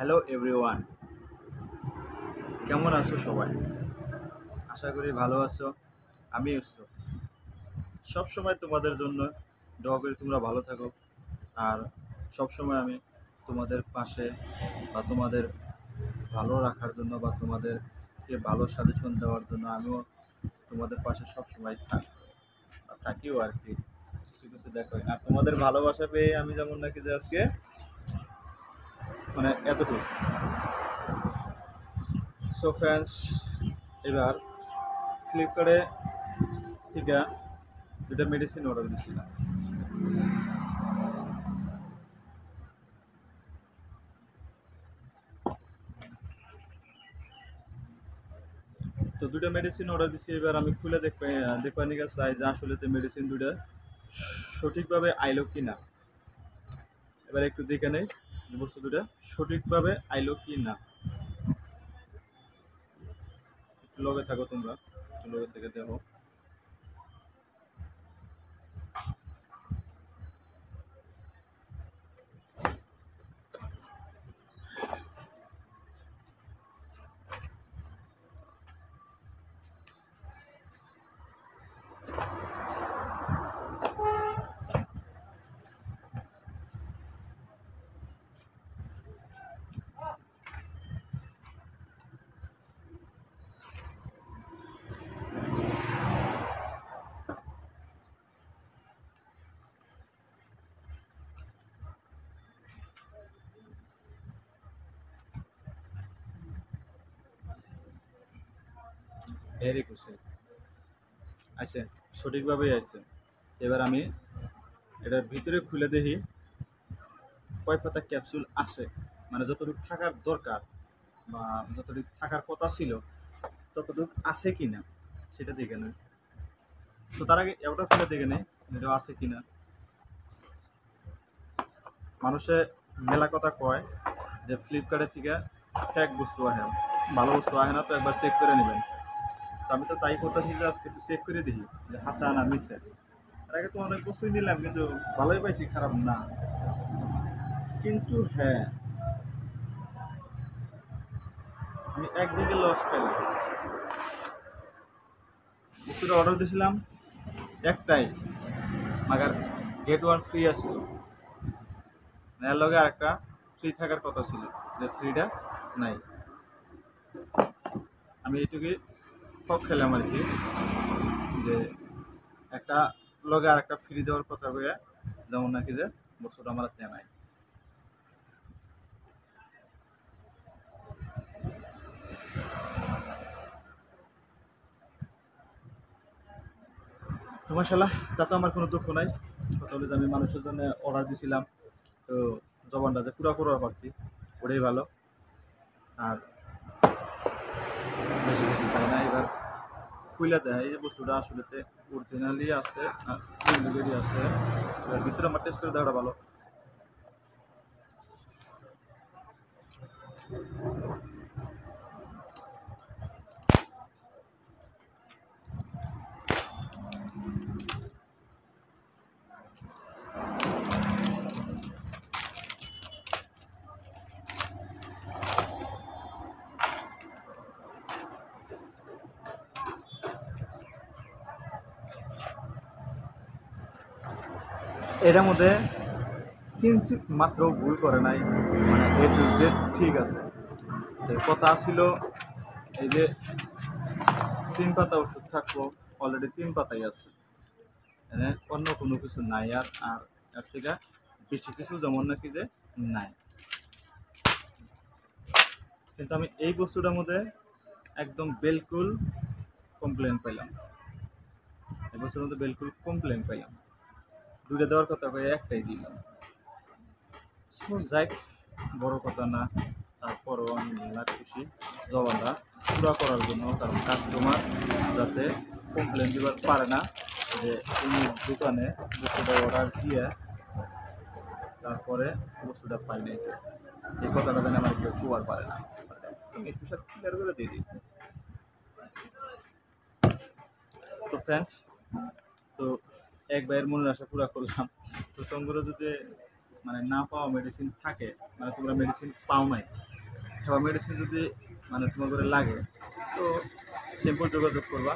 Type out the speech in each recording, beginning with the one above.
Hello everyone, কেমন আছো সবাই? আশা করি ভালো আছো। আমি সব সময় তোমাদের জন্য দোয়া করি তোমরা ভালো থাকো। আর সব সময় আমি তোমাদের পাশে বা তোমাদের ভালো রাখার জন্য বা তোমাদেরকে ভালো সাজেশন দেওয়ার জন্য আমিও তোমাদের পাশে সব সময় থাকিও আর কি। কিছু কিছু দেখো, আর তোমাদের ভালোবাসা পেয়ে আমি যেমন নাকি যে আজকে মানে এতটুকু। সো ফ্রেন্ডস, এবার ফ্লিপকার্টে থেকে দুটো মেডিসিন অর্ডার দিয়েছিলাম। তো দুটো মেডিসিন অর্ডার দিচ্ছি, এবার আমি খুলে দেখবানি চাই যে আসলে তো মেডিসিন দুটো সঠিকভাবে আইলো কি না। এবার একটু দেখে নেই যে বস্তু দুটো সঠিকভাবে আইলো কি না। একটু লগে থাকো তোমরা, একটু লগে থেকে দেখো। ভেরি খুশি আছে, সঠিকভাবেই আছে। এবার আমি এটার ভিতরে খুলে দেখি কয় পাতা ক্যাপসুল আছে, মানে যতটুকু থাকার দরকার বা যতটুকু থাকার কথা ছিল ততটুকু আছে কি না সেটা দেখে নেই। তো তার আগে ওটা খুলে দেখে নেই এটা আছে কি না। মানুষে মেলা কথা কয় যে ফ্লিপকার্টের থেকে ফেক বস্তু আহে, ভালো বস্তু আহে না, তো একবার চেক করে নেবেন। তো আমি তো তাই করতেছি যে আজকে একটু চেক করে দেখি যে হাসা না মিশে। এর আগে তো অনেক বস্তুই নিলাম কিন্তু ভালোই পাইছি, খারাপ না। কিন্তু হ্যাঁ, আমি একদিকে লস খাইলাম। বস্তুটা অর্ডার দিয়েছিলাম একটাই, মাগার গেট ওয়ান ফ্রি আসছিল, এর লগে আরেকটা ফ্রি থাকার কথা ছিল, যে ফ্রিটা নাই। আমি এইটুকুই ঠক খেলাম আর কি, যে একটা লগে আর একটা ফ্রি দেওয়ার কথা কইয়া যেমন নাকি যে বস্তুটা আমার হাতে নাই। তো মাশাআল্লাহ, তাতে আমার কোনো দুঃখ নাই। কথা হলো যে আমি মানুষের জন্য অর্ডার দিয়েছিলাম, তো জবানটা যে পুরা করার পারছি ওটাই ভালো। আর বেশি কিছু চাই না। এবার খুইলা দেয় এই বস্তুটা আসলেতে অরিজিনালি আছে না ডুপ্লিকেটই আছে, এবার ভিতরে আমার টেস্ট করে দেওয়াটা ভালো। এটার মধ্যে কিঞ্চিত মাত্র ভুল করে নাই, মানে এ টু জেড ঠিক আছে। তো কথা ছিল এই যে 3 পাতা ওষুধ থাকবো, অলরেডি 3 পাতাই আছে, মানে অন্য কোনো কিছু নাই। আর আর এর থেকে বেশি কিছু যেমন নাকি যে নাই। কিন্তু আমি এই বস্তুটার মধ্যে একদম বিলকুল কমপ্লেন পাইলাম, এই বস্তুর মধ্যে বিলকুল কমপ্লেন পাইলাম। দুটো দেওয়ার কথা কয়ে একটাই দিলাম। সো যাই, বড় কথা না, তারপরও আমি মেলা খুশি জবানটা পুরা করার জন্য, কারণ কাস্টমার যাতে কমপ্লেন দিবার পারে না যে তুমি দোকানে বস্তুটা অর্ডার দিয়ে তারপরে বস্তুটা পাই নাই, এই কথাটা যেন আমার কেউ কুয়ার পারে না। তুমি স্পেশাল ক্লিয়ার করে দিয়ে দিই। তো ফ্রেন্ডস, তো এক ভাইয়ের মনের আশা পুরা করলাম। তো তোমরা যদি মানে না পাওয়া মেডিসিন থাকে, মানে তোমরা মেডিসিন পাও নাই, হেবা মেডিসিন যদি মানে তোমার করে লাগে তো সিম্পল যোগাযোগ করবা।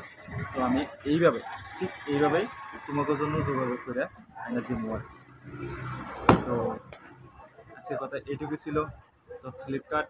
তো আমি এইভাবে ঠিক এইভাবেই তোমাদের জন্য যোগাযোগ করে আইনা দিব আর কি। তো আজকের কথা এইটুকু ছিল। তো ফ্লিপকার্ট